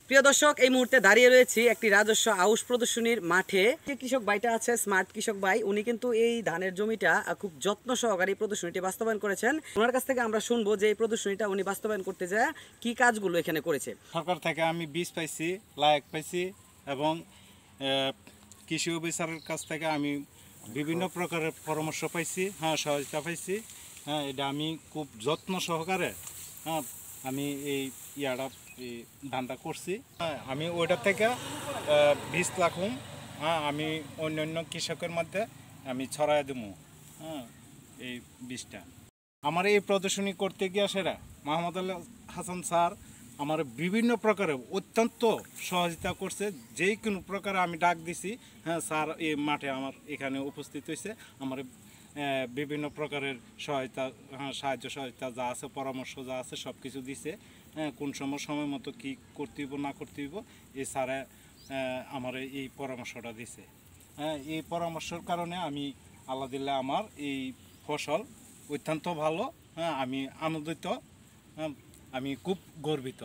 প্রিয় দর্শক, এই মুহূর্তে দাঁড়িয়ে রয়েছি একটি রাজস্ব আউশ প্রদর্শনীর মাঠে। কৃষক ভাইটা আছে, স্মার্ট কৃষক ভাই। উনি কিন্তু এই ধানের জমিটা খুব যত্ন সহকারে এই প্রদর্শনীটি বাস্তবায়ন করেছেন। ওনার কাছ থেকে আমরা শুনবো যে এই প্রদর্শনীটা উনি বাস্তবায়ন করতে যায় কি কাজগুলো এখানে করেছে। সরকার থেকে আমি বীজ পাইছি, লায়ক পাইছি এবং কৃষি অফিসারের কাছ থেকে আমি বিভিন্ন প্রকারের পরামর্শ পাইছি, সহায়তা পাইছি। এটা আমি খুব যত্ন সহকারে আমি এই এই ধানটা করছি। আমি ওইটা থেকে বীজ লাখুম, আমি অন্যান্য কৃষকের মধ্যে আমি ছড়াই দেবো এই বীজটা। আমার এই প্রদর্শনী করতে গিয়ে সেরা মোহাম্মদ আল্লাহ হাসান স্যার আমার বিভিন্ন প্রকারে অত্যন্ত সহযোগিতা করছে। যেই কোনো প্রকারে আমি ডাক দিছি, স্যার এই মাঠে আমার এখানে উপস্থিত হয়েছে। আমার বিভিন্ন প্রকারের সহায়তা, সাহায্য সহায়তা যা আছে, পরামর্শ যা আছে সব কিছু দিছে। কোন সময় মতো কী করতে হইব না করতে হইব এই স্যারে আমার এই পরামর্শটা দিছে। এই পরামর্শের কারণে আমি আল্লাহ দিল্লা আমার এই ফসল অত্যন্ত ভালো। আমি আনন্দিত, আমি খুব গর্বিত।